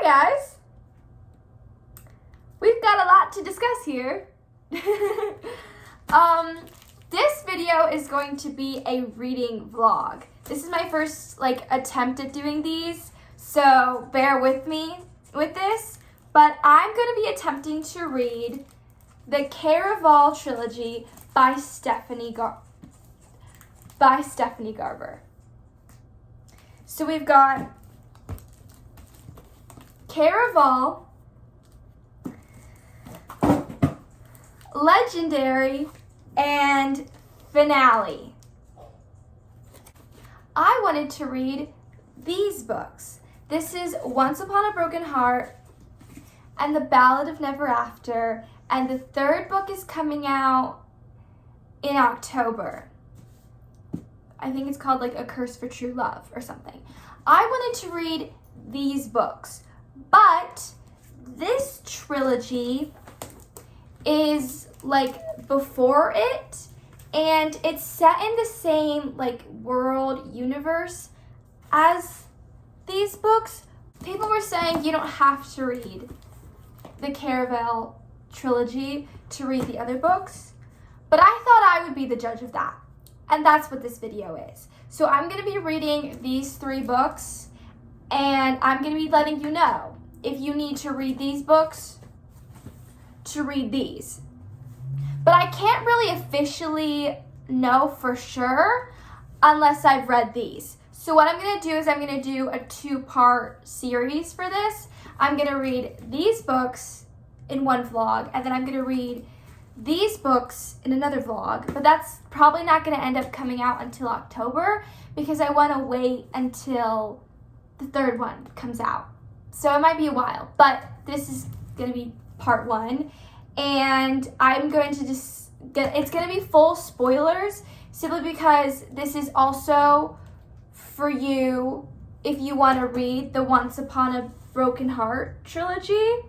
Hi guys! We've got a lot to discuss here. This video is going to be a reading vlog. This is my first attempt at doing these, so bear with me with this. But I'm going to be attempting to read the Caraval trilogy by Stephanie Garber. So we've got Caraval, Legendary, and Finale. I wanted to read these books. This is Once Upon a Broken Heart and The Ballad of Never After, and the third book is coming out in October. I think it's called A Curse for True Love or something. I wanted to read these books, but this trilogy is before it, and it's set in the same world universe as these books. People were saying you don't have to read the Caraval trilogy to read the other books, but I thought I would be the judge of that, and that's what this video is. So I'm going to be reading these 3 books, and I'm going to be letting you know if you need to read these books to read these. But I can't really officially know for sure unless I've read these. So what I'm going to do is I'm going to do a 2-part series for this. I'm going to read these books in one vlog, and then I'm going to read these books in another vlog. But that's probably not going to end up coming out until October because I want to wait until the 3rd one comes out. So it might be a while, but this is going to be part 1. And I'm going to it's going to be full spoilers simply because this is also for you if you want to read the Once Upon a Broken Heart trilogy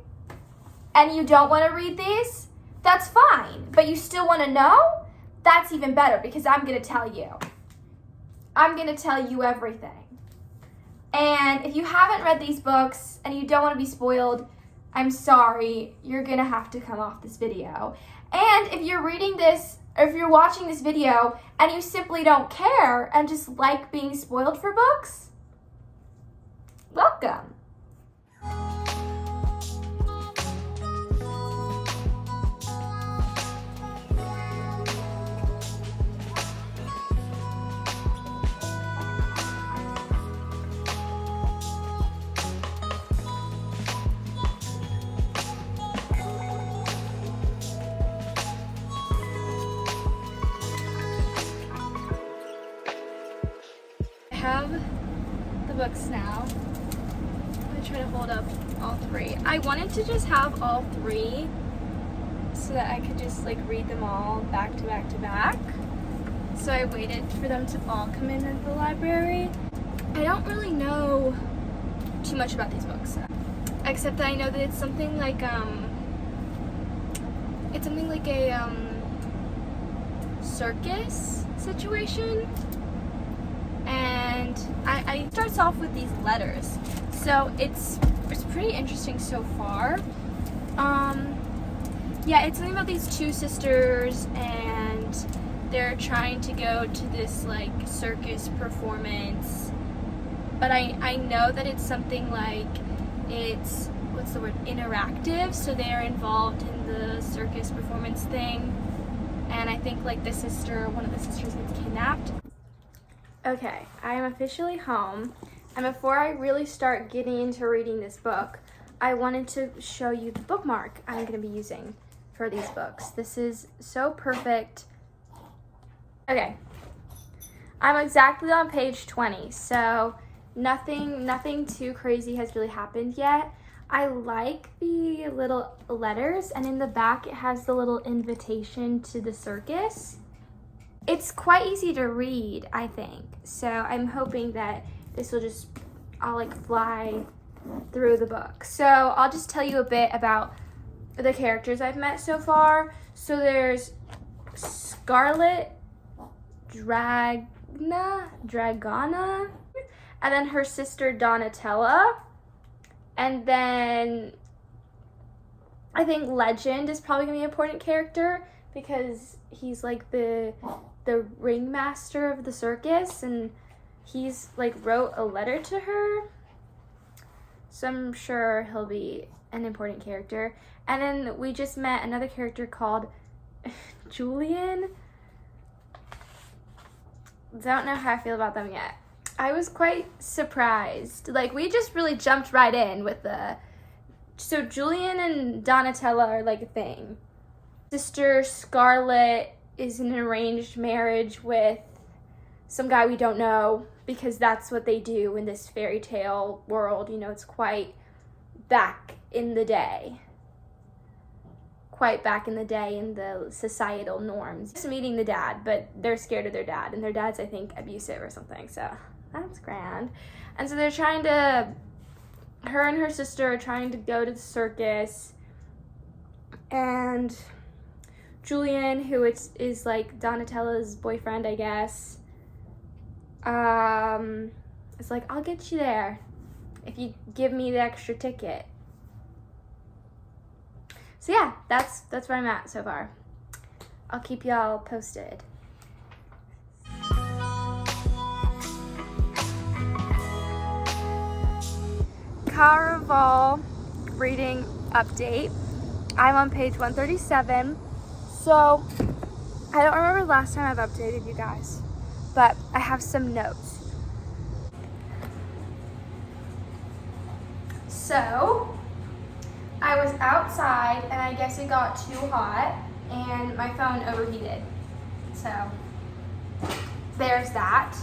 and you don't want to read these, that's fine. But you still want to know? That's even better because I'm going to tell you. I'm going to tell you everything. And if you haven't read these books and you don't want to be spoiled, I'm sorry, you're gonna have to come off this video. And if you're reading this, or if you're watching this video and you simply don't care and just like being spoiled for books, welcome. I have the books now. I'm gonna try to hold up all 3. I wanted to just have all 3 so that I could just read them all back to back to back. So I waited for them to all come in at the library. I don't really know too much about these books, except that I know that it's something like a circus situation. And I starts off with these letters, so it's pretty interesting so far. Yeah, it's something about these 2 sisters, and they're trying to go to this circus performance. But I know that it's something it's interactive, so they're involved in the circus performance thing. And I think one of the sisters gets kidnapped. Okay, I am officially home, and before I really start getting into reading this book, I wanted to show you the bookmark I'm going to be using for these books. This is so perfect. Okay, I'm exactly on page 20, so nothing too crazy has really happened yet. I like the little letters, and in the back it has the little invitation to the circus. It's quite easy to read, I think. So I'm hoping that this will I'll fly through the book. So I'll just tell you a bit about the characters I've met so far. So there's Scarlet Dragana, and then her sister Donatella, And then I think Legend is probably gonna be an important character because he's like the ringmaster of the circus, and he's like wrote a letter to her. So I'm sure he'll be an important character. And then we just met another character called Julian. Don't know how I feel about them yet. I was quite surprised. Like, we just really jumped right in with the... So Julian and Donatella are like a thing. Sister Scarlett is in an arranged marriage with some guy we don't know, because that's what they do in this fairy tale world. You know, it's quite back in the day. Quite back in the day in the societal norms. Just meeting the dad, but they're scared of their dad, and their dad's, I think, abusive or something, so that's grand. And so they're trying to, her and her sister are trying to go to the circus, and Julian, who is like Donatella's boyfriend, I guess, is like, I'll get you there if you give me the extra ticket. So yeah, that's where I'm at so far. I'll keep y'all posted. Caraval reading update. I'm on page 137. So I don't remember the last time I've updated you guys, but I have some notes. So I was outside and I guess it got too hot and my phone overheated. So there's that.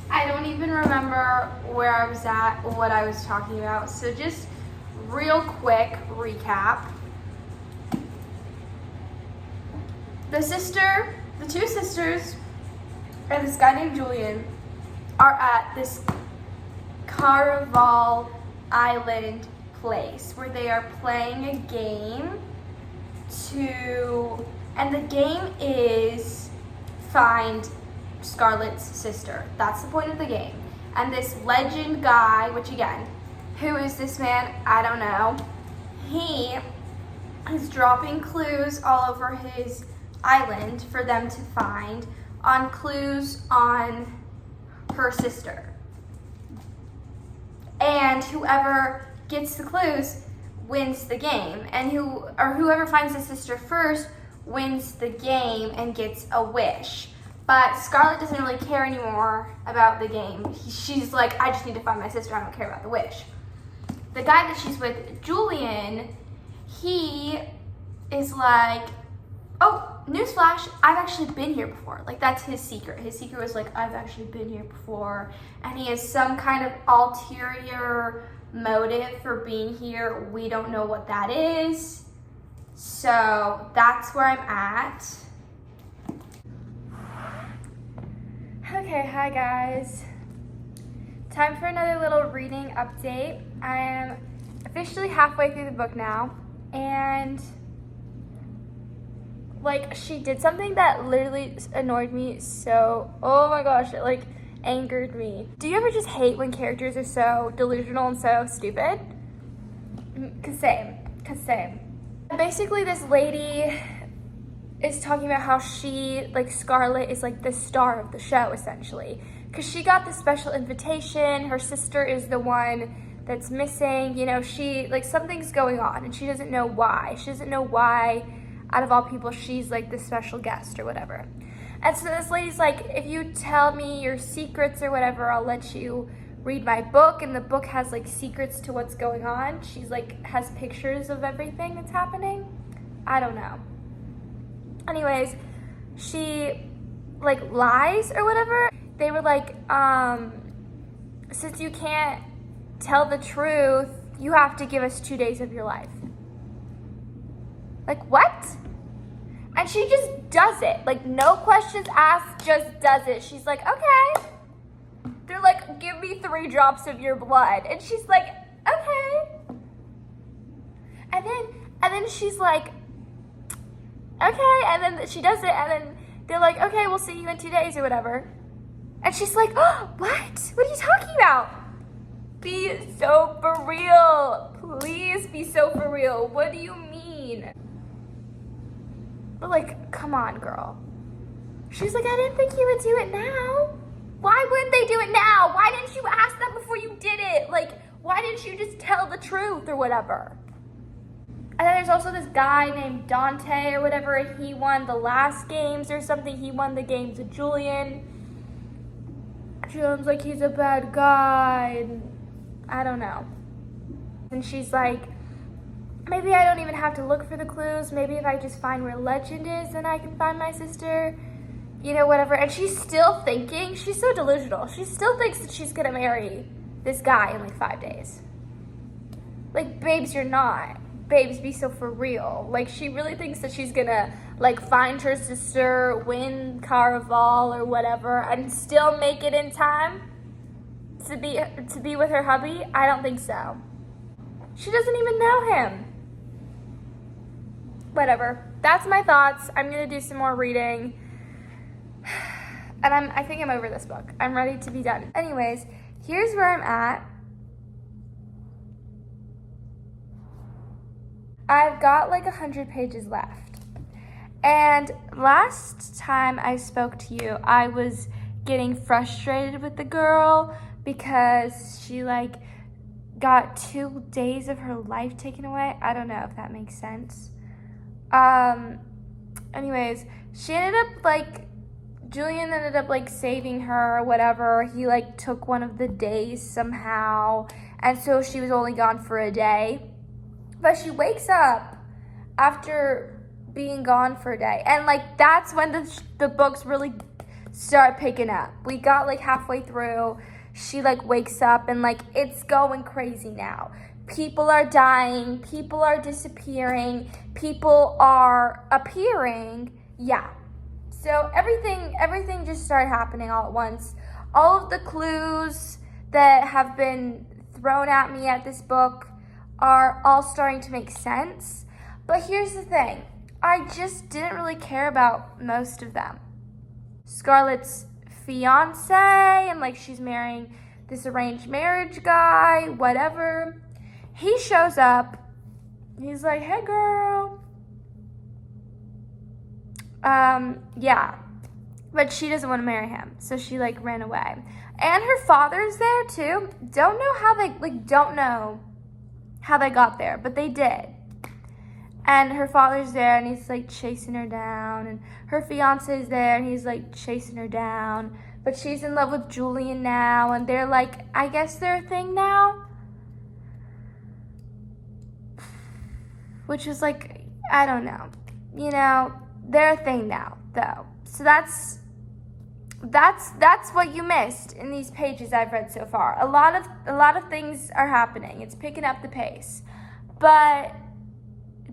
I don't even remember where I was at or what I was talking about. So just real quick recap. The two sisters, and this guy named Julian are at this Caraval Island place where they are playing a game and the game is find Scarlett's sister. That's the point of the game. And this Legend guy, which again, who is this man? I don't know. He is dropping clues all over his island for them to find on clues on her sister. And whoever gets the clues wins the game, and whoever finds the sister first wins the game and gets a wish. But Scarlett doesn't really care anymore about the game. She's like, I just need to find my sister, I don't care about the wish. The guy that she's with, Julian, he is like, oh, newsflash, I've actually been here before. Like, that's his secret. His secret was like, I've actually been here before. And he has some kind of ulterior motive for being here. We don't know what that is. So that's where I'm at. Okay, hi guys. Time for another little reading update. I am officially halfway through the book now, and like, she did something that literally annoyed me so, oh my gosh, it like angered me. Do you ever just hate when characters are so delusional and so stupid? Cause same. Basically, this lady is talking about how she, like, Scarlett is like the star of the show, essentially. Cause she got the special invitation, her sister is the one that's missing, you know, she, like, something's going on and she doesn't know why. She doesn't know why, out of all people, she's like the special guest or whatever. And so this lady's like, if you tell me your secrets or whatever, I'll let you read my book. And the book has like secrets to what's going on. She's like, has pictures of everything that's happening. I don't know. Anyways, she like lies or whatever. They were like, since you can't tell the truth, you have to give us 2 days of your life. Like, what? And she just does it. Like, no questions asked, just does it. She's like, okay. They're like, give me 3 drops of your blood. And she's like, okay. And then she's like, okay. And then she does it. And then they're like, okay, we'll see you in 2 days or whatever. And she's like, oh, what? What are you talking about? Be so for real. Please be so for real. What do you mean? But like, come on, girl. She's like, I didn't think you would do it now. Why wouldn't they do it now? Why didn't you ask that before you did it? Like, why didn't you just tell the truth or whatever? And then there's also this guy named Dante or whatever. He won the last games or something. He won the games with Julian. Julian's like, he's a bad guy. And I don't know. And she's like, maybe I don't even have to look for the clues. Maybe if I just find where Legend is, then I can find my sister. You know, whatever. And she's still thinking, she's so delusional. She still thinks that she's gonna marry this guy in like 5 days. Like, babes, you're not. Babes, be so for real. Like, she really thinks that she's gonna like find her sister, win Caraval or whatever, and still make it in time to be with her hubby. I don't think so. She doesn't even know him. Whatever. That's my thoughts. I'm gonna do some more reading. And I think I'm over this book. I'm ready to be done. Anyways, here's where I'm at. I've got like 100 pages left. And last time I spoke to you, I was getting frustrated with the girl because she like got 2 days of her life taken away. I don't know if that makes sense. Anyways, she ended up like, Julian ended up like saving her or whatever. He like took one of the days somehow. And so she was only gone for a day. But she wakes up after being gone for a day. And like, that's when the books really start picking up. We got like halfway through. She like wakes up and like, it's going crazy now. People are dying. People are disappearing. People are appearing. Yeah. So everything just started happening all at once. All of the clues that have been thrown at me at this book are all starting to make sense. But here's the thing. I just didn't really care about most of them. Scarlett's fiance, and like she's marrying this arranged marriage guy, whatever. He shows up. He's like, hey girl. Yeah. But she doesn't want to marry him. So she like ran away. And her father's there too. Don't know how they got there, but they did. And her father's there and he's like chasing her down, and her fiance's there and he's like chasing her down. But she's in love with Julian now, and they're like, I guess they're a thing now. Which is like, I don't know. You know, they're a thing now, though. So that's what you missed in these pages I've read so far. A lot of things are happening. It's picking up the pace. But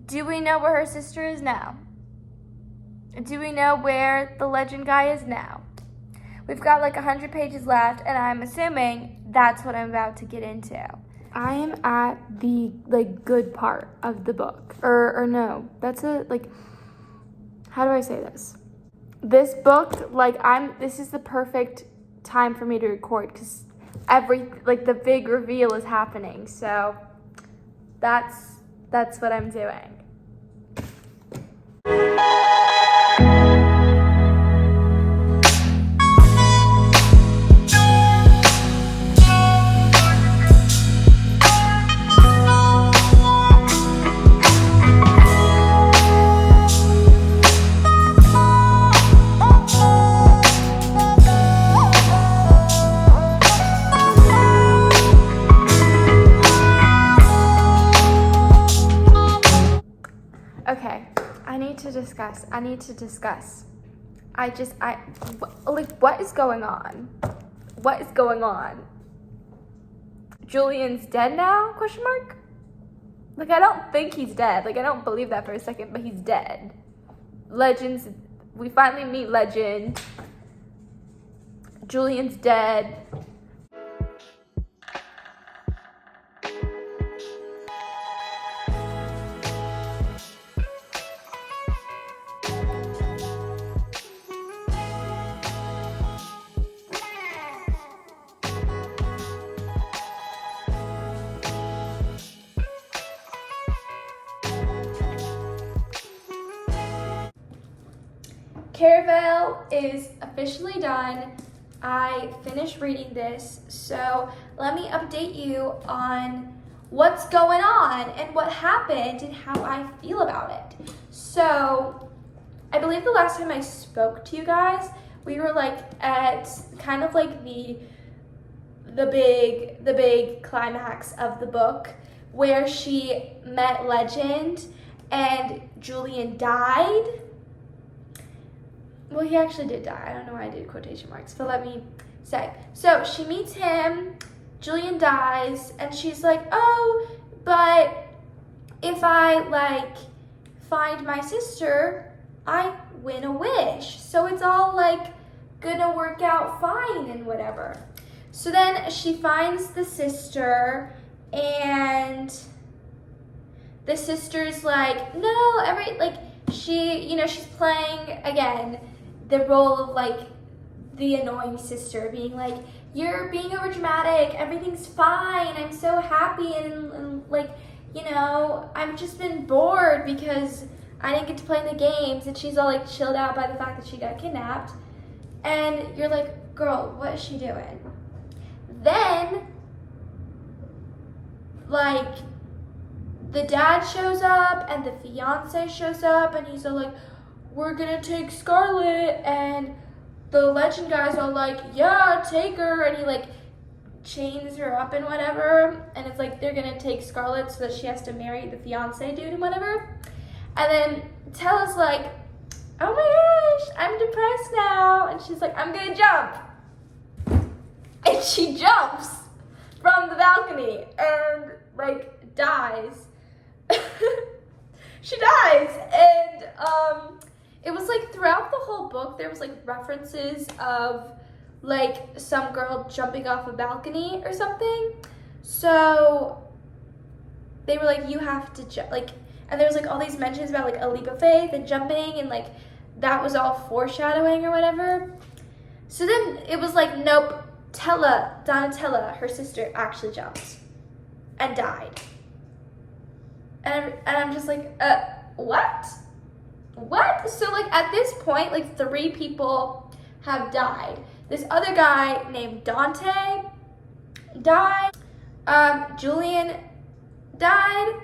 do we know where her sister is now? Do we know where the Legend guy is now? We've got like 100 pages left, and I'm assuming that's what I'm about to get into. I am at the like good part of the book. Or no, that's how do I say this? This book, this is the perfect time for me to record because the big reveal is happening. So that's what I'm doing. Okay, I need to discuss. What is going on? What is going on? Julian's dead now? Question mark? Like, I don't think he's dead. Like, I don't believe that for a second, but he's dead. We finally meet Legend. Julian's dead. Caraval is officially done. I finished reading this, so let me update you on what's going on and what happened and how I feel about it. So, I believe the last time I spoke to you guys, we were like at kind of like the big climax of the book where she met Legend and Julian died. Well, he actually did die. I don't know why I did quotation marks, but let me say. So she meets him, Julian dies, and she's like, oh, but if I like find my sister, I win a wish. So it's all like gonna work out fine and whatever. So then she finds the sister, and the sister's like, no, she's playing again the role of like the annoying sister, being like, you're being over dramatic, everything's fine, I'm so happy, and like, I've just been bored because I didn't get to play in the games, and she's all like chilled out by the fact that she got kidnapped. And you're like, girl, what is she doing? Then, like, the dad shows up and the fiance shows up, and he's all like, we're gonna take Scarlet, and the Legend guys are like, yeah, take her, and he like chains her up and whatever, and it's like they're gonna take Scarlet so that she has to marry the fiance dude and whatever. And then Tella's like, oh my gosh, I'm depressed now, and she's like, I'm gonna jump. And she jumps from the balcony and like dies. She dies, and it was like throughout the whole book there was like references of like some girl jumping off a balcony or something. So they were like, you have to jump, like, and there was like all these mentions about like a leap of faith and jumping, and like that was all foreshadowing or whatever. So then it was like, nope, Donatella, her sister, actually jumped and died. And I'm just like, what? What? So like at this point, like 3 people have died. This other guy named Dante died. Julian died.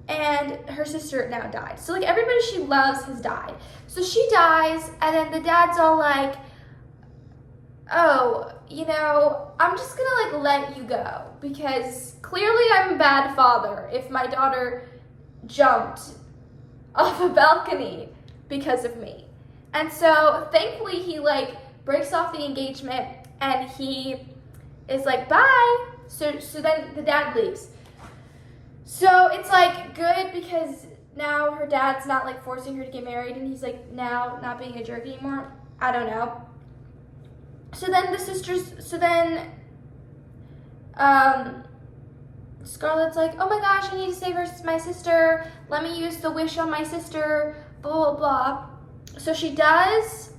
And her sister now died. So like everybody she loves has died. So she dies, and then the dad's all like, oh, I'm just gonna like let you go because clearly I'm a bad father if my daughter jumped off a balcony because of me. And so thankfully he like breaks off the engagement and he is like, bye. So then the dad leaves. So it's like good because now her dad's not like forcing her to get married, and he's like now not being a jerk anymore. I don't know. So then Scarlett's like, oh my gosh, I need to save my sister. Let me use the wish on my sister, blah, blah, blah. So she does,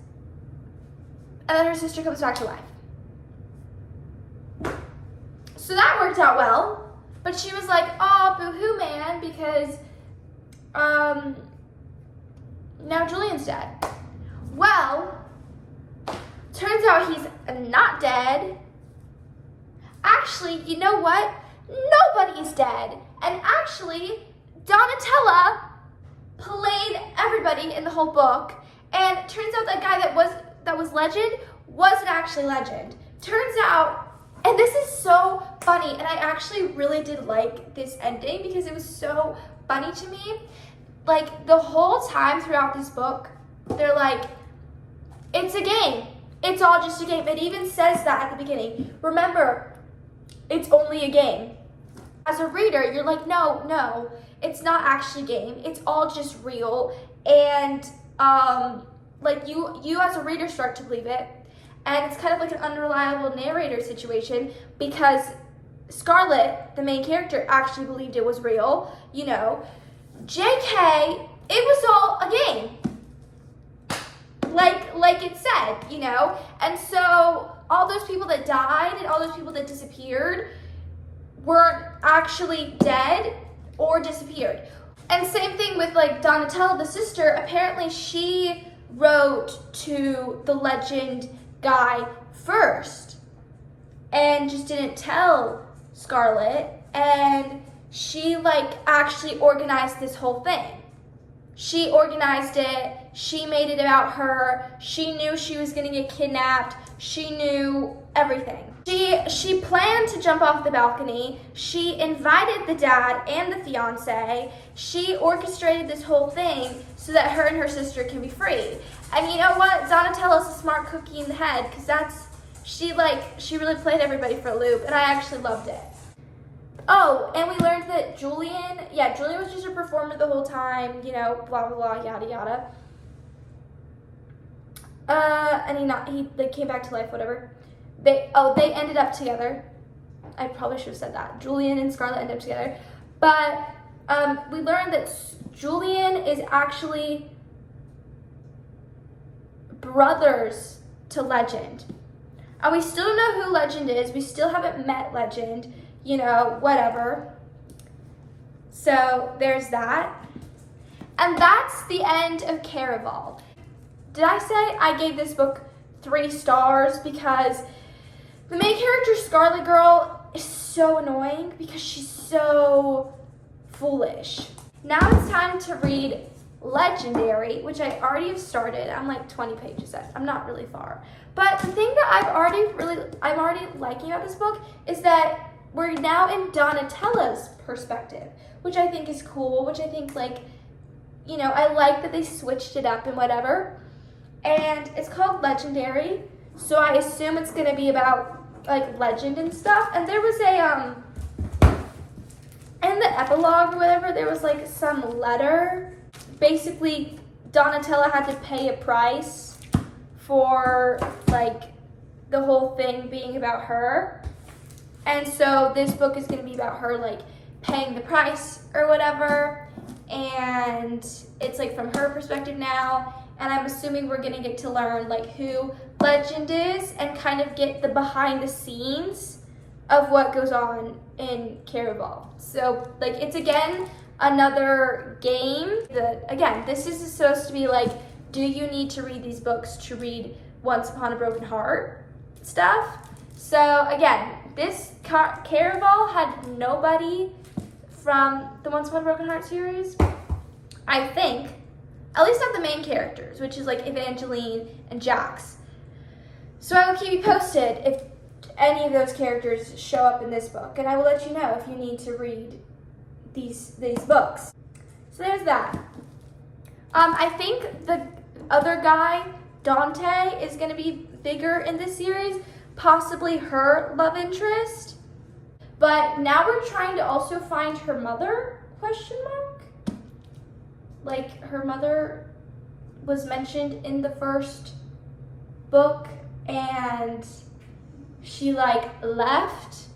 and then her sister comes back to life. So that worked out well, but she was like, oh, boo-hoo, man, because now Julian's dead. Well, turns out he's not dead. Actually, you know what? Nobody's dead. And actually, Donatella played everybody in the whole book. And it turns out that guy that was Legend wasn't actually Legend. Turns out, and this is so funny, and I actually really did like this ending because it was so funny to me. Like, the whole time throughout this book, they're like, it's a game. It's all just a game. It even says that at the beginning. Remember, it's only a game. As a reader, you're like, no, it's not actually a game. It's all just real. And like you as a reader start to believe it. And it's kind of like an unreliable narrator situation because Scarlett, the main character, actually believed it was real. JK, it was all a game. Like it said, And so all those people that died and all those people that disappeared weren't actually dead or disappeared. And same thing with like Donatella, the sister. Apparently she wrote to the legend guy first and just didn't tell Scarlet, and she like actually organized this whole thing. She organized it, she made it about her, she knew she was gonna get kidnapped, she knew everything. She planned to jump off the balcony, she invited the dad and the fiance, she orchestrated this whole thing so that her and her sister can be free. And you know what? Donatella's a smart cookie in the head, because she really played everybody for a loop, and I actually loved it. Oh, and we learned that Julian was just a performer the whole time, you know, blah, blah, blah, yada, yada. And he came back to life, whatever. They ended up together. I probably should have said that. Julian and Scarlet ended up together. But we learned that Julian is actually brothers to Legend. And we still don't know who Legend is. We still haven't met Legend. You know, whatever. So there's that. And that's the end of Caraval. Did I say I gave this book 3 stars because the main character, Scarlet Girl, is so annoying because she's so foolish. Now it's time to read Legendary, which I already have started. I'm like 20 pages in. I'm not really far. But the thing that I'm already liking about this book is that we're now in Donatella's perspective, which I think is cool, which I think, like, you know, I like that they switched it up and whatever. And it's called Legendary, so I assume it's going to be about, like, legend and stuff. And there was in the epilogue or whatever, there was, like, some letter. Basically, Donatella had to pay a price for, like, the whole thing being about her. And so this book is going to be about her, like, paying the price or whatever. And it's, like, from her perspective now. And I'm assuming we're going to get to learn, like, who Legend is and kind of get the behind the scenes of what goes on in Caraval. So, like, it's, again, another game. Again, this is supposed to be, like, do you need to read these books to read Once Upon a Broken Heart stuff? So, again, this Caraval had nobody from the Once Upon a Broken Heart series, I think. At least not the main characters, which is like Evangeline and Jax. So I will keep you posted if any of those characters show up in this book, and I will let you know if you need to read these books. So there's that. I think the other guy, Dante, is going to be bigger in this series, possibly her love interest. But now we're trying to also find her mother, ? Like, her mother was mentioned in the first book, and she, like, left,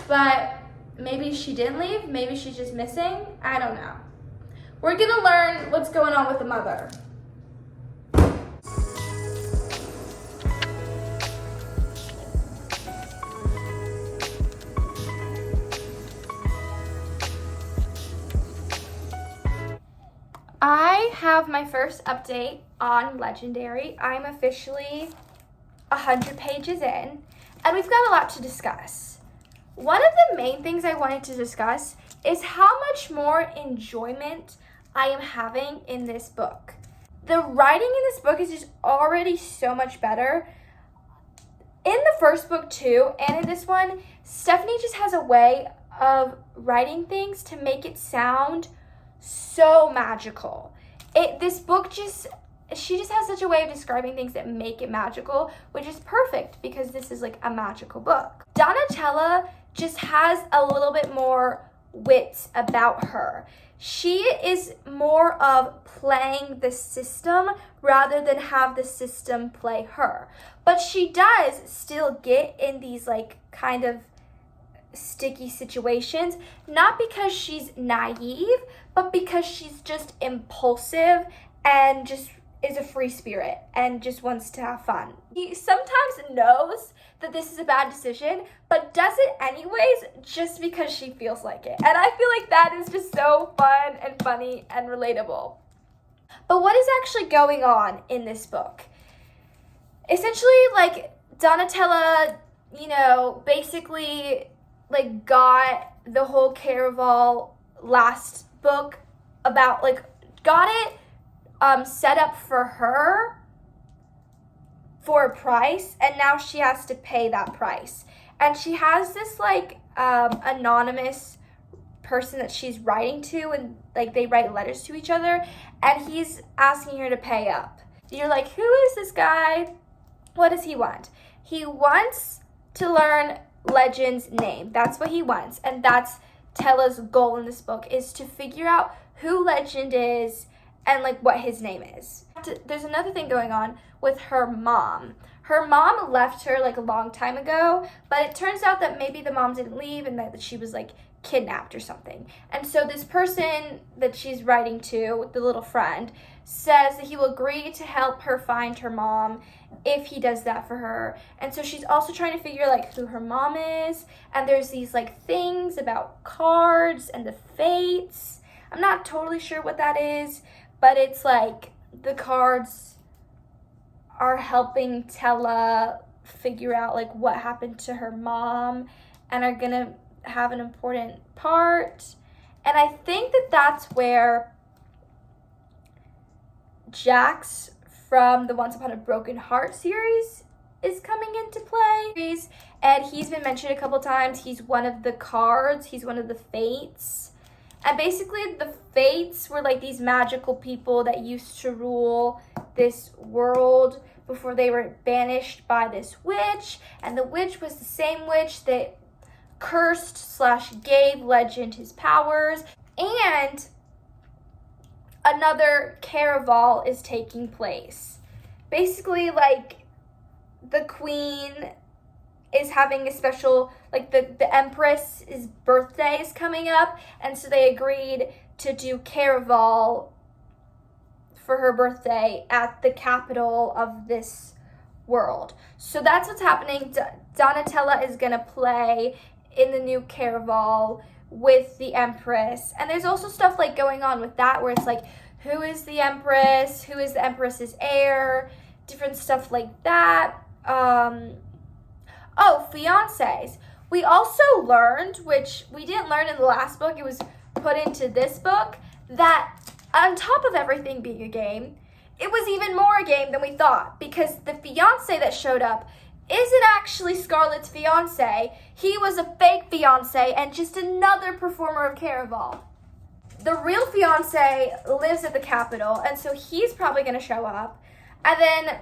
but maybe she didn't leave, maybe she's just missing, I don't know. We're gonna learn what's going on with the mother. I have my first update on Legendary. I'm officially 100 pages in, and we've got a lot to discuss. One of the main things I wanted to discuss is how much more enjoyment I am having in this book. The writing in this book is just already so much better. In the first book too, and in this one, Stephanie just has a way of writing things to make it sound so magical. This book she just has such a way of describing things that make it magical, which is perfect because this is like a magical book. Donatella just has a little bit more wit about her. She is more of playing the system rather than have the system play her. But she does still get in these like kind of sticky situations, not because she's naive, but because she's just impulsive and just is a free spirit and just wants to have fun. He sometimes knows that this is a bad decision, but does it anyways just because she feels like it. And I feel like that is just so fun and funny and relatable. But what is actually going on in this book? Essentially, like, Donatella, basically, like, got the whole Caraval last book about, like, got it set up for her for a price, and now she has to pay that price. And she has this, like, anonymous person that she's writing to, and, like, they write letters to each other, and he's asking her to pay up. You're like, who is this guy? What does he want? He wants to learn Legend's name. That's what he wants, and that's Tella's goal in this book, is to figure out who Legend is and, like, what his name is. There's another thing going on with her mom. Her mom left her, like, a long time ago, but it turns out that maybe the mom didn't leave and that she was, like, kidnapped or something. And so this person that she's writing to, the little friend, says that he will agree to help her find her mom if he does that for her. And so she's also trying to figure, like, who her mom is, and there's these, like, things about cards and the fates. I'm not totally sure what that is, but it's like the cards are helping Tella figure out, like, what happened to her mom and are gonna have an important part. And I think that that's where Jax from the Once Upon a Broken Heart series is coming into play. And he's been mentioned a couple times. He's one of the cards. He's one of the fates. And basically the fates were, like, these magical people that used to rule this world before they were banished by this witch. And the witch was the same witch that cursed / gave Legend his powers. And another Caraval is taking place. Basically, like, the queen is having a special, like, the Empress's birthday is coming up, and so they agreed to do Caraval for her birthday at the capital of this world. So that's what's happening. Donatella is gonna play in the new Caraval with the Empress, and there's also stuff, like, going on with that where it's like, who is the Empress, who is the Empress's heir, different stuff like that. Fiancés. We also learned, which we didn't learn in the last book, it was put into this book, that on top of everything being a game, it was even more a game than we thought, because the fiancé that showed up isn't actually Scarlett's fiancé. He was a fake fiancé and just another performer of Caraval. The real fiancé lives at the capital, and so he's probably going to show up. And then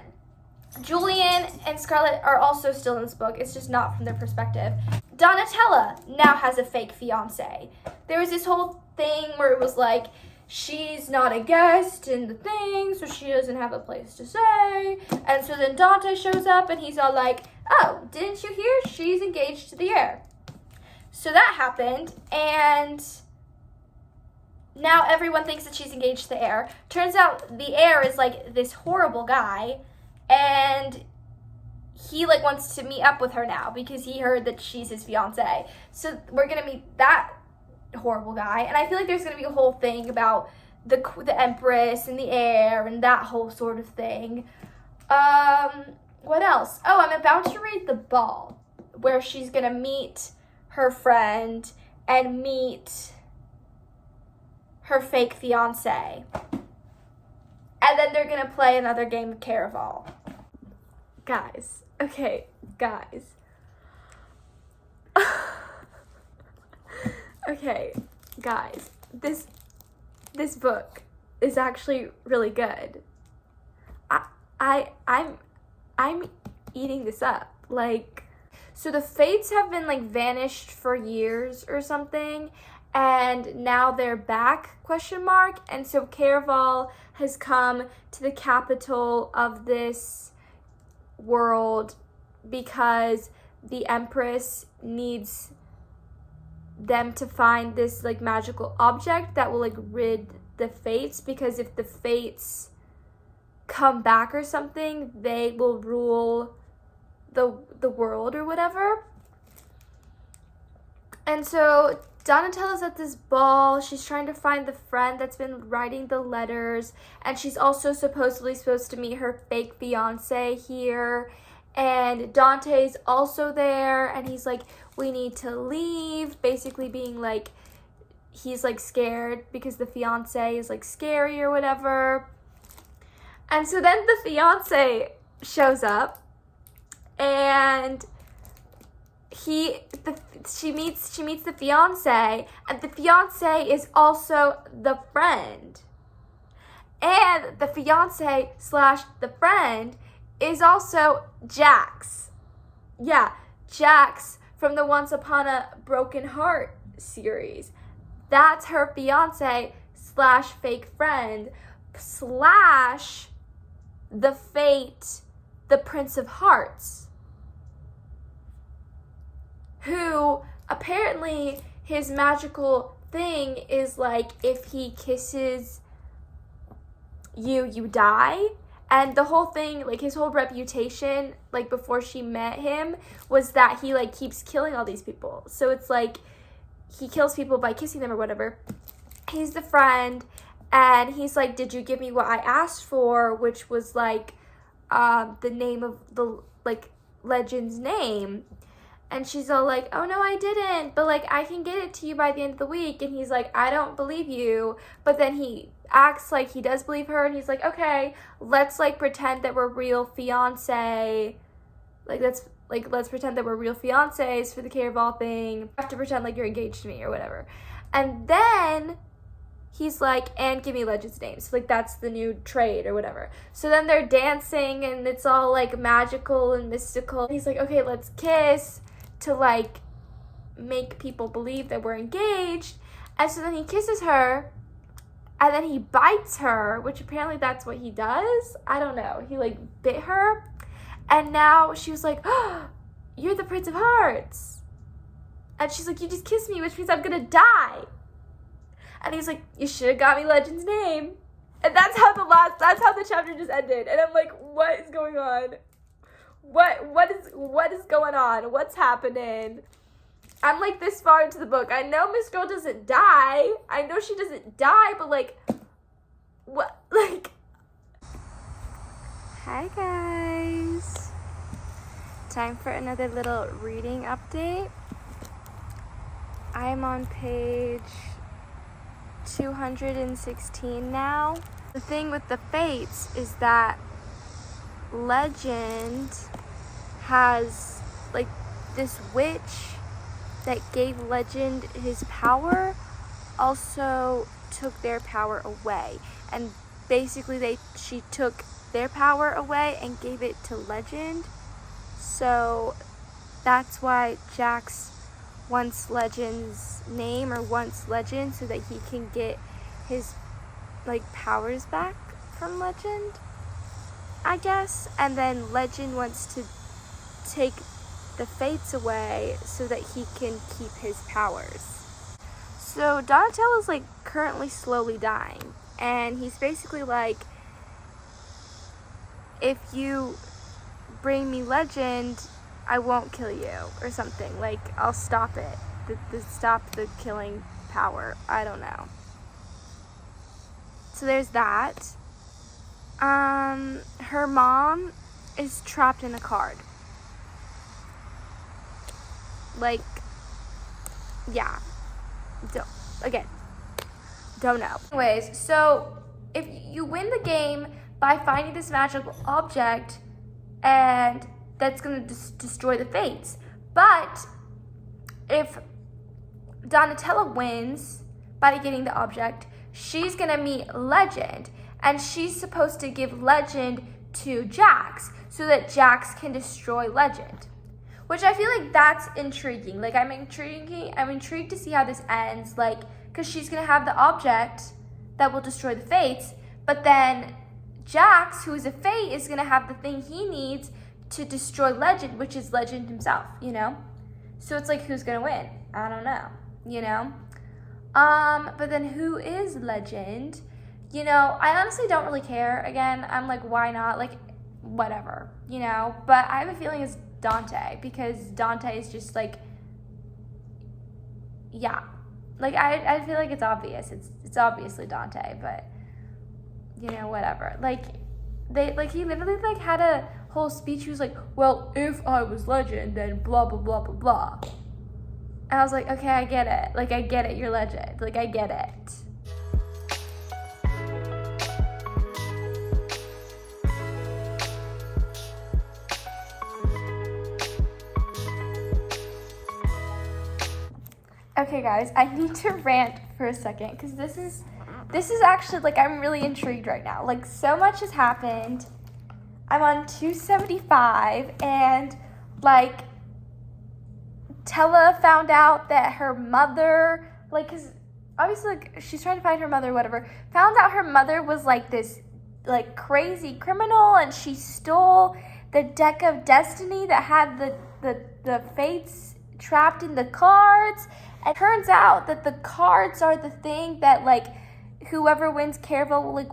Julian and Scarlett are also still in this book. It's just not from their perspective. Donatella now has a fake fiancé. There was this whole thing where it was like, she's not a guest in the thing, so she doesn't have a place to stay. And so then Dante shows up, and he's all like, oh, didn't you hear? She's engaged to the heir. So that happened, and now everyone thinks that she's engaged to the heir. Turns out the heir is, like, this horrible guy, and he, like, wants to meet up with her now because he heard that she's his fiancé. So we're going to meet that horrible guy, and I feel like there's going to be a whole thing about the Empress and the heir and that whole sort of thing. What else? Oh, I'm about to read The Ball, where she's going to meet her friend and meet her fake fiancé. And then they're going to play another game of Caraval. Guys. Okay, guys. This book is actually really good. I'm eating this up. Like, so the fates have been, like, vanished for years or something, and now they're back, ? And so Caraval has come to the capital of this world because the Empress needs them to find this, like, magical object that will, like, rid the fates, because if the fates come back or something, they will rule the world or whatever. And so Donatella's at this ball. She's trying to find the friend that's been writing the letters, and she's also supposed to meet her fake fiance here. And Dante's also there, and he's like, we need to leave, basically being like, he's like scared because the fiance is like scary or whatever. And so then the fiance shows up, and she meets the fiance, and the fiance is also the friend. And the fiance / the friend is also Jax. Yeah, Jax from the Once Upon a Broken Heart series. That's her fiance / fake friend / the Fate, the Prince of Hearts, who apparently his magical thing is like, if he kisses you, you die. And the whole thing, like his whole reputation, like before she met him, was that he like keeps killing all these people. So it's like he kills people by kissing them or whatever. He's the friend, and he's like, did you give me what I asked for, which was like the name of the like legend's name. And she's all like, oh no, I didn't, but like I can get it to you by the end of the week. And he's like, I don't believe you. But then he acts like he does believe her, and he's like, okay, let's like pretend that we're real fiance. Let's pretend that we're real fiancés for the Caraval thing. You have to pretend like you're engaged to me or whatever. And then he's like, and give me Legend's name. So like that's the new trade or whatever. So then they're dancing, and it's all like magical and mystical. He's like, okay, let's kiss to like make people believe that we're engaged. And so then he kisses her, and then he bites her, which apparently that's what he does. I don't know. He like bit her. And now she was like, oh, you're the Prince of Hearts. And she's like, you just kissed me, which means I'm gonna die. And he's like, you should have got me Legend's name. And that's how the chapter just ended. And I'm like, what is going on? What is going on? What's happening? I'm like this far into the book. I know Miss Girl doesn't die. I know she doesn't die, but like, what? Like, hi guys. Time for another little reading update. I'm on page 216 now. The thing with the Fates is that Legend has like this witch that gave Legend his power also took their power away, and basically she took their power away and gave it to Legend. So that's why Jax wants Legend's name, or wants Legend, so that he can get his like powers back from Legend, I guess. And then Legend wants to take the Fates away so that he can keep his powers. So Donatello's like currently slowly dying, and he's basically like, if you bring me Legend, I won't kill you, or something. Like, I'll stop it. Stop the killing power. I don't know. So there's that. Her mom is trapped in a card. Like, yeah. Don't know. Anyways, so if you win the game by finding this magical object, and that's going to destroy the Fates. But if Donatella wins by getting the object, she's going to meet Legend, and she's supposed to give Legend to Jax so that Jax can destroy Legend. Which I feel like that's intriguing. Like, I'm intrigued to see how this ends, like, because she's going to have the object that will destroy the Fates, but then Jax, who is a Fate, is going to have the thing he needs to destroy Legend, which is Legend himself, you know? So it's like, who's going to win? I don't know, you know? But then who is Legend? you know, I honestly don't really care. Again, I'm like, why not? Like, whatever, you know? But I have a feeling it's Dante, because Dante is just like, yeah. Like, I feel like it's obvious. It's obviously Dante, but, you know, whatever. Like, he literally, like, had a whole speech. He was like, well, if I was Legend, then blah, blah, blah, blah, blah. And I was like, okay, I get it. Like, I get it, you're Legend. Like, I get it. Okay, guys, I need to rant for a second, because this is actually, like, I'm really intrigued right now. Like, so much has happened. I'm on 275, and, like, Tella found out that her mother, like, because obviously, like, she's trying to find her mother, whatever, found out her mother was, like, this, like, crazy criminal, and she stole the deck of destiny that had the fates trapped in the cards. And it turns out that the cards are the thing that, like, whoever wins Caraval, like,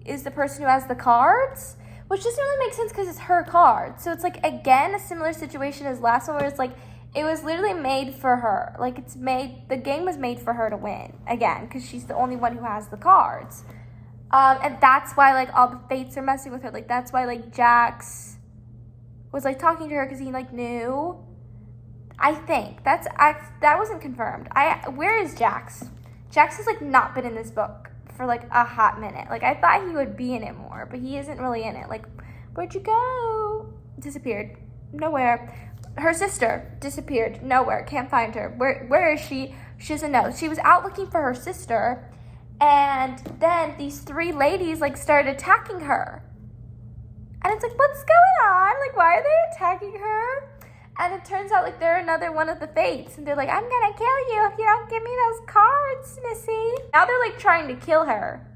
is the person who has the cards, which doesn't really make sense because it's her card. So it's, like, again, a similar situation as last one, where it's, like, it was literally made for her. Like, the game was made for her to win, again, because she's the only one who has the cards. And that's why, like, all the fates are messing with her. Like, that's why, like, Jax was, like, talking to her, because he, like, knew. I think that wasn't confirmed. Where is Jax? Jax has, like, not been in this book for, like, a hot minute. Like, I thought he would be in it more, but he isn't really in it. Like, where'd you go? Disappeared. Nowhere. Her sister disappeared. Nowhere. Can't find her. Where is she? She doesn't know. She was out looking for her sister, and then these 3 ladies, like, started attacking her. And it's like, what's going on? Like, why are they attacking her? And it turns out, like, they're another one of the fates. And they're like, I'm gonna kill you if you don't give me those cards, Missy. Now they're, like, trying to kill her.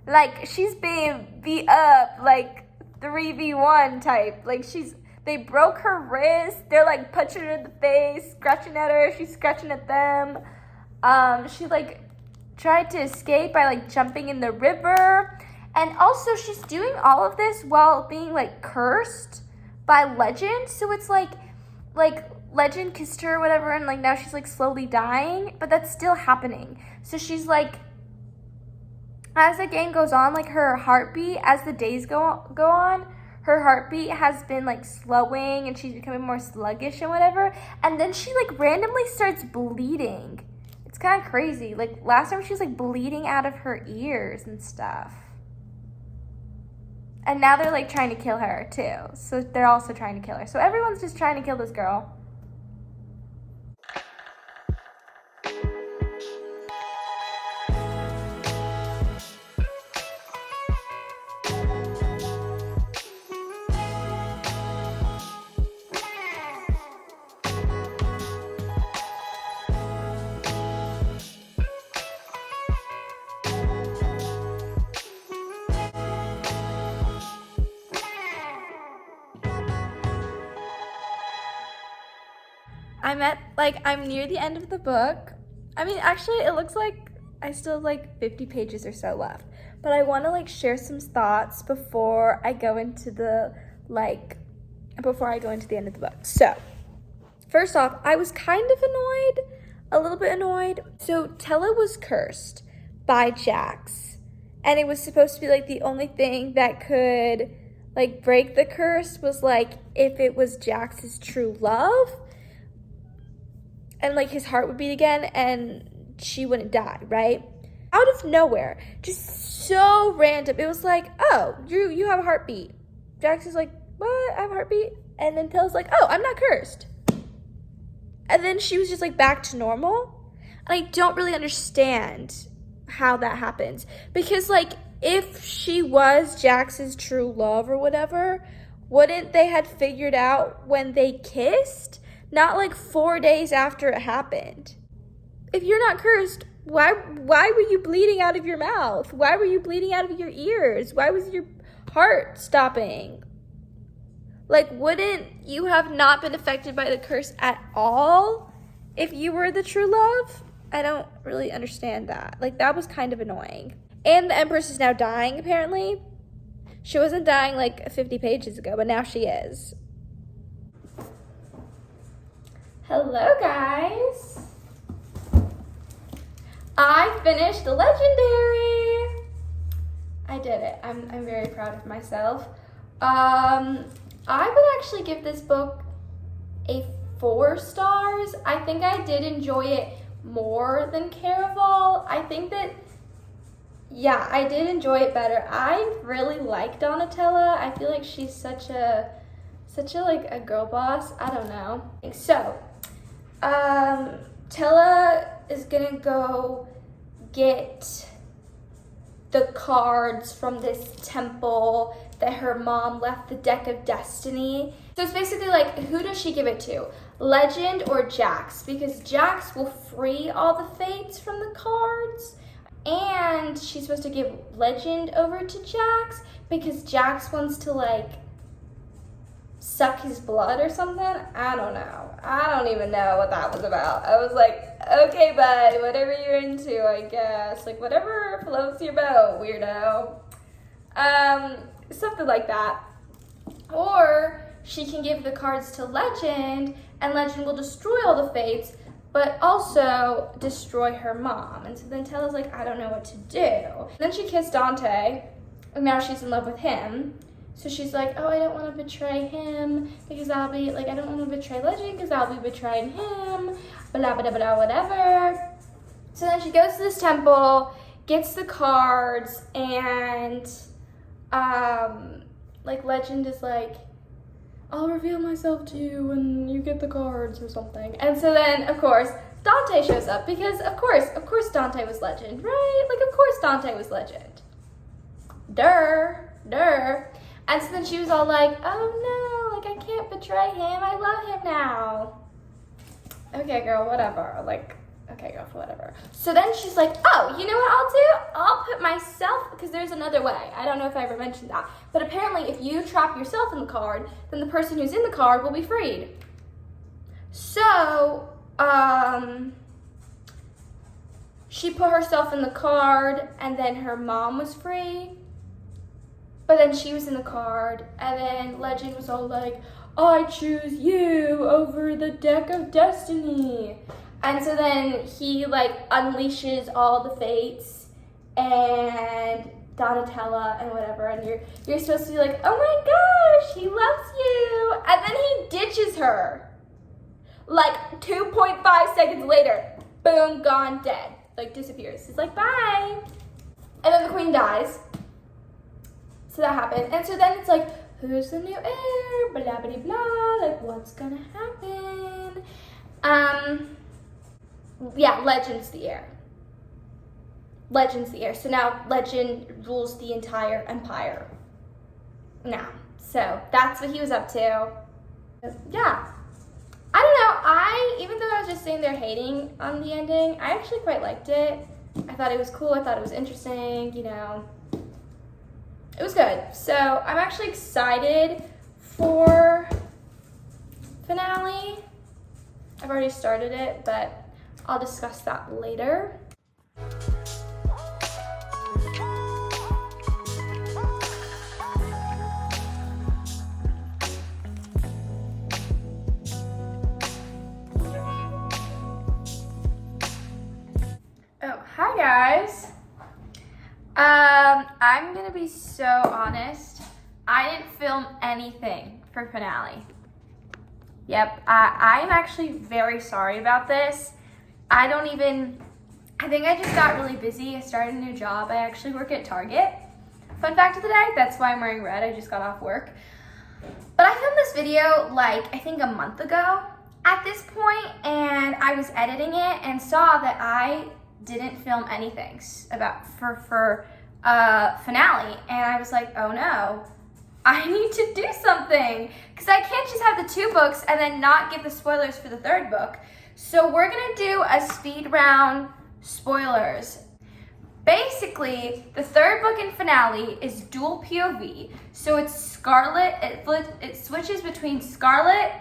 Like, she's being beat up, like, 3v1 type. Like, they broke her wrist. They're, like, punching her in the face, scratching at her. She's scratching at them. She, like, tried to escape by, like, jumping in the river. And also, she's doing all of this while being, like, cursed by Legend. So it's, like, Legend kissed her or whatever, and, like, now she's, like, slowly dying, but that's still happening. So she's, like, as the game goes on, like, her heartbeat, as the days go on, her heartbeat has been, like, slowing, and she's becoming more sluggish and whatever, and then she, like, randomly starts bleeding. It's kind of crazy. Like, last time she was, like, bleeding out of her ears and stuff. And now they're, like, trying to kill her, too. So they're also trying to kill her. So everyone's just trying to kill this girl. I'm near the end of the book. I mean, actually, it looks like I still have, like, 50 pages or so left. But I want to, like, share some thoughts before I go into the end of the book. So, first off, I was kind of annoyed, a little bit annoyed. So, Tella was cursed by Jax. And it was supposed to be, like, the only thing that could, like, break the curse was, like, if it was Jax's true love. And, like, his heart would beat again, and she wouldn't die, right? Out of nowhere, just so random. It was like, oh, you have a heartbeat. Jax is like, what? I have a heartbeat? And then Tella's like, oh, I'm not cursed. And then she was just, like, back to normal. And I don't really understand how that happens. Because, like, if she was Jax's true love or whatever, wouldn't they had figured out when they kissed? Not, like, 4 days after it happened. If you're not cursed, why were you bleeding out of your mouth? Why were you bleeding out of your ears? Why was your heart stopping? Like, wouldn't you have not been affected by the curse at all if you were the true love? I don't really understand that. Like, that was kind of annoying. And the Empress is now dying, apparently. She wasn't dying like 50 pages ago, but now she is. Hello, guys. I finished the Legendary. I did it. I'm very proud of myself. I would actually give this book a 4 stars. I think I did enjoy it more than Caraval. I think that, yeah, I did enjoy it better. I really like Donatella. I feel like she's such a like a girl boss. I don't know. So, Tella is gonna go get the cards from this temple that her mom left the deck of destiny. So it's basically like, who does she give it to? Legend or Jax? Because Jax will free all the fates from the cards. And she's supposed to give Legend over to Jax because Jax wants to like suck his blood or something. I don't know. I don't even know what that was about. I was like, okay, bud, whatever you're into, I guess. Like, whatever floats your boat, weirdo. Something like that. Or she can give the cards to Legend, and Legend will destroy all the fates, but also destroy her mom. And so then Tella's like, I don't know what to do. Then she kissed Dante, and now she's in love with him. So she's like, oh, I don't want to betray him because I'll be, like, I don't want to betray Legend because I'll be betraying him, blah, blah, blah, whatever. So then she goes to this temple, gets the cards, and, like, Legend is like, I'll reveal myself to you when you get the cards or something. And so then, of course, Dante shows up because, of course Dante was Legend, right? Like, of course Dante was Legend. Durr. And so then she was all like, oh no, like, I can't betray him. I love him now. Okay, girl, whatever. Like, okay, girl, whatever. So then she's like, oh, you know what I'll do? I'll put myself, because there's another way. I don't know if I ever mentioned that. But apparently if you trap yourself in the card, then the person who's in the card will be freed. So, she put herself in the card, and then her mom was free. But then she was in the card, and then Legend was all like, I choose you over the deck of destiny. And so then he like unleashes all the fates and Donatella and whatever, and you're supposed to be like, oh my gosh, he loves you. And then he ditches her. Like 2.5 seconds later, boom, gone, dead. Like disappears. He's like, bye. And then the queen dies. So that happened. And so then it's like, who's the new heir? Blah, blah, blah. Like, what's gonna happen? Yeah, Legend's the heir. Legend's the heir. So now Legend rules the entire empire. Now. So that's what he was up to. Yeah. I don't know. Even though I was just sitting there hating on the ending, I actually quite liked it. I thought it was cool. I thought it was interesting, you know. It was good. So I'm actually excited for finale. I've already started it, but I'll discuss that later. Oh, hi guys. I'm gonna be so honest. I didn't film anything for finale. Yep, I'm actually very sorry about this. I think I just got really busy. I started a new job. I actually work at Target. Fun fact of the day, that's why I'm wearing red. I just got off work. But I filmed this video like, I think a month ago at this point, and I was editing it and saw that I didn't film anything for finale, and I was like, oh no, I need to do something, because I can't just have the 2 books and then not give the spoilers for the 3rd book. So we're gonna do a speed round spoilers. Basically, the 3rd book in finale is dual POV, so it's Scarlet. It switches between Scarlet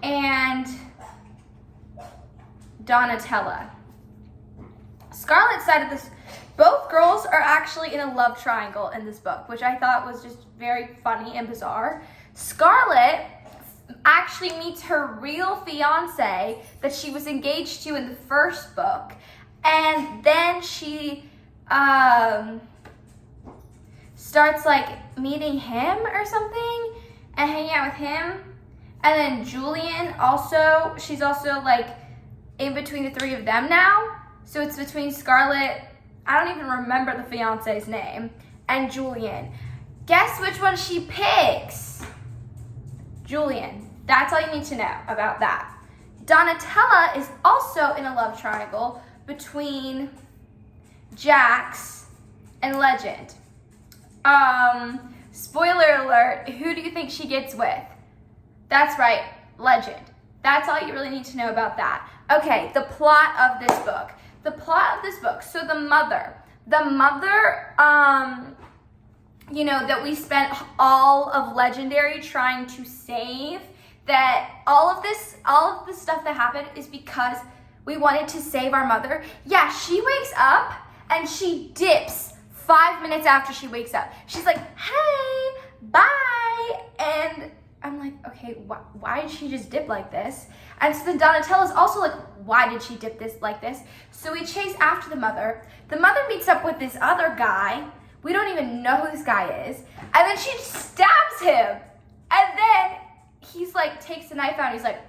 and Donatella. Scarlet's side of this both girls are actually in a love triangle in this book, which I thought was just very funny and bizarre. Scarlet actually meets her real fiance that she was engaged to in the first book, and then she starts like meeting him or something and hanging out with him. And then Julian also, she's also like in between the three of them now. So it's between Scarlet, I don't even remember the fiance's name, and Julian. Guess which one she picks? Julian. That's all you need to know about that. Donatella is also in a love triangle between Jax and Legend. Spoiler alert, who do you think she gets with? That's right, Legend. That's all you really need to know about that. Okay, the plot of this book. The plot of this book, so the mother, you know, that we spent all of Legendary trying to save, that all of this stuff that happened is because we wanted to save our mother. Yeah, she wakes up and she dips 5 minutes after she wakes up. She's like, hey, bye. And I'm like, okay, why did she just dip like this? And so then Donatella's also like, why did she dip this like this? So we chase after the mother. The mother meets up with this other guy. We don't even know who this guy is. And then she stabs him. And then he's like, takes the knife out and he's like,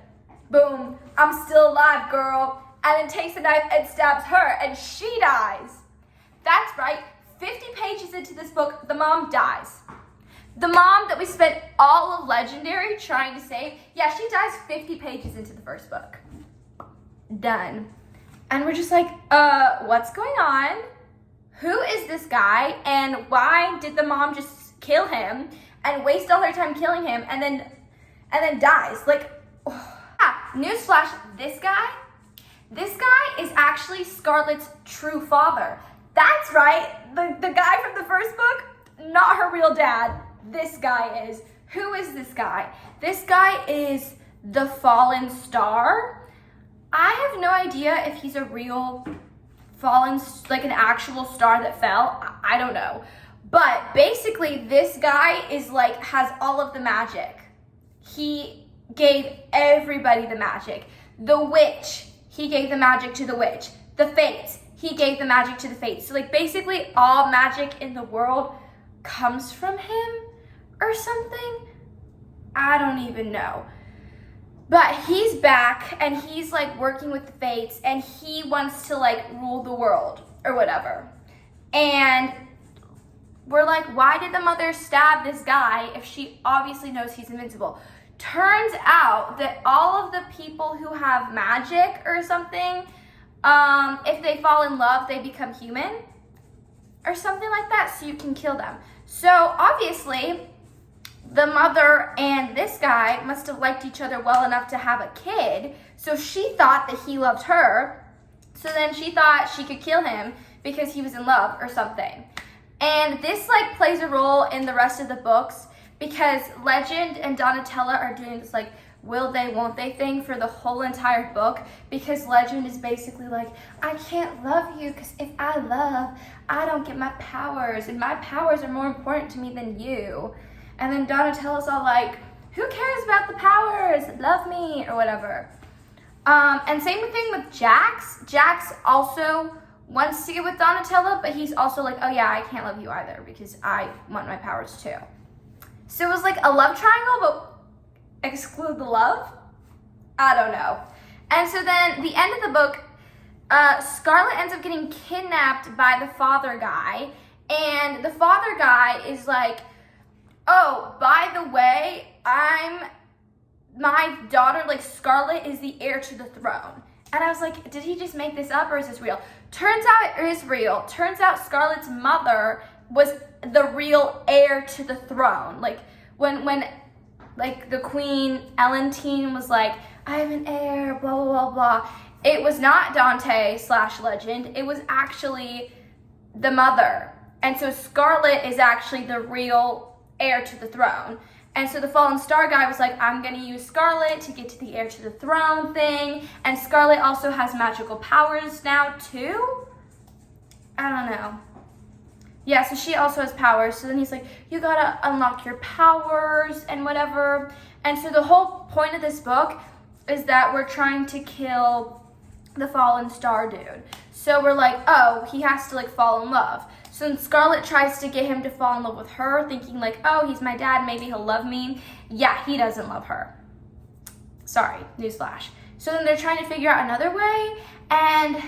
boom, I'm still alive, girl. And then takes the knife and stabs her and she dies. That's right, 50 pages into this book, the mom dies. The mom that we spent all of Legendary trying to save, yeah, she dies 50 pages into the first book. Done. And we're just like, what's going on? Who is this guy? And why did the mom just kill him and waste all her time killing him and then dies? Like, newsflash, this guy is actually Scarlet's true father. That's right, the guy from the first book, not her real dad. This guy is. Who is this guy? This guy is the fallen star. I have no idea if he's a real fallen, like an actual star that fell. I don't know. But basically, this guy is like, has all of the magic. He gave everybody the magic. The witch, he gave the magic to the witch. The fates, he gave the magic to the fates. So like basically all magic in the world comes from him or something. I don't even know. But he's back and he's like working with the fates and he wants to like rule the world or whatever. And we're like, why did the mother stab this guy if she obviously knows he's invincible? Turns out that all of the people who have magic or something, if they fall in love, they become human or something like that, so you can kill them. So obviously, the mother and this guy must have liked each other well enough to have a kid, so she thought that he loved her, so then she thought she could kill him because he was in love or something. And this like plays a role in the rest of the books because Legend and Donatella are doing this like will they, won't they thing for the whole entire book, because Legend is basically like, I can't love you because if I love, I don't get my powers, and my powers are more important to me than you. And then Donatella's all like, who cares about the powers? Love me, or whatever. And same thing with Jax. Jax also wants to get with Donatella, but he's also like, oh yeah, I can't love you either because I want my powers too. So it was like a love triangle, but exclude the love? I don't know. And so then the end of the book, Scarlet ends up getting kidnapped by the father guy, and the father guy is like, oh, by the way, my daughter, like Scarlet, is the heir to the throne. And I was like, did he just make this up or is this real? Turns out it is real. Turns out Scarlet's mother was the real heir to the throne. Like when like the Queen Elentine was like, I have an heir, blah, blah, blah, blah. It was not Dante/Legend. It was actually the mother. And so Scarlet is actually the real heir to the throne. And so the Fallen Star guy was like, I'm going to use Scarlet to get to the heir to the throne thing. And Scarlet also has magical powers now too. I don't know. Yeah, so she also has powers. So then he's like, you gotta unlock your powers and whatever. And so the whole point of this book is that we're trying to kill the fallen star dude. So we're like, oh, he has to like fall in love. So then Scarlet tries to get him to fall in love with her, thinking like, oh, he's my dad, maybe he'll love me. Yeah, he doesn't love her. Sorry, newsflash. So then they're trying to figure out another way, and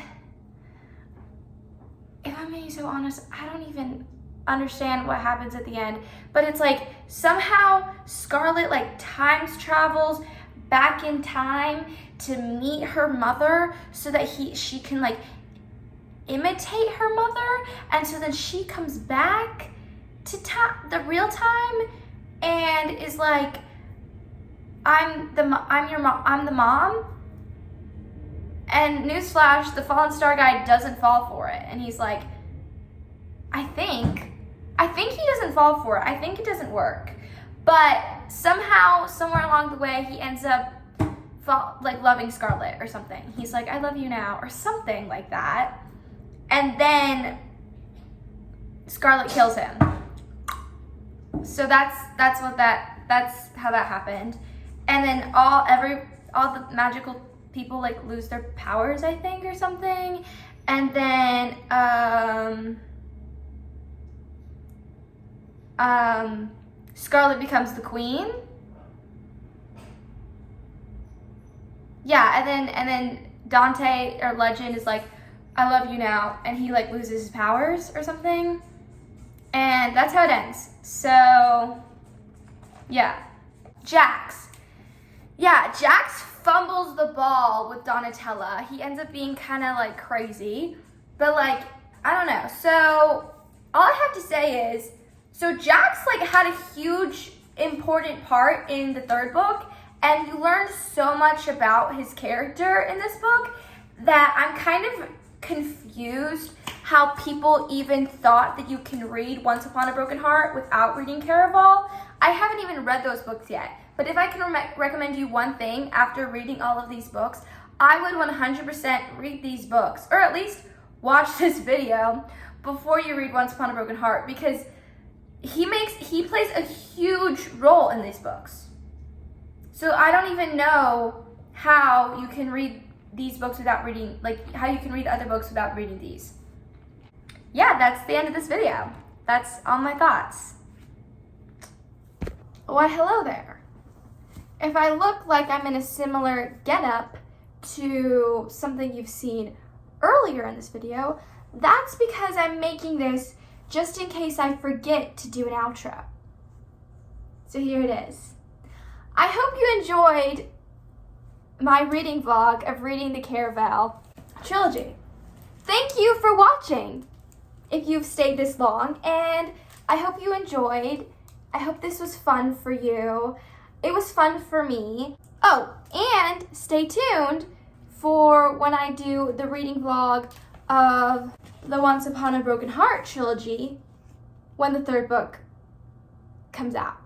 if I'm being so honest, I don't even understand what happens at the end, but it's like somehow Scarlet like time travels back in time to meet her mother so that she can like imitate her mother, and so then she comes back to the real time and is like, I'm the mom. And newsflash, the fallen star guy doesn't fall for it, and he's like, I think he doesn't fall for it. I think it doesn't work, but somehow, somewhere along the way, he ends up loving Scarlet or something. He's like, I love you now, or something like that. And then Scarlet kills him. So that's how that happened. And then all the magical people like lose their powers, I think, or something. And then Scarlet becomes the queen. Yeah, and then Dante or Legend is like, I love you now, and he like loses his powers or something. And that's how it ends. So yeah. Jax fumbles the ball with Donatella. He ends up being kind of like crazy, but like, I don't know. So all I have to say is, so Jax like had a huge important part in the third book, and you learned so much about his character in this book that I'm kind of confused how people even thought that you can read Once Upon a Broken Heart without reading Caraval. I haven't even read those books yet, but if I can recommend you one thing after reading all of these books, I would 100% read these books, or at least watch this video before you read Once Upon a Broken Heart, because he plays a huge role in these books. So I don't even know how you can read these books without reading, like how you can read other books without reading these. Yeah, that's the end of this video. That's all my thoughts. Why, hello there. If I look like I'm in a similar getup to something you've seen earlier in this video, that's because I'm making this just in case I forget to do an outro. So here it is. I hope you enjoyed my reading vlog of reading the Caraval trilogy. Thank you for watching, if you've stayed this long, and I hope you enjoyed. I hope this was fun for you. It was fun for me. Oh, and stay tuned for when I do the reading vlog of the Once Upon a Broken Heart trilogy when the third book comes out.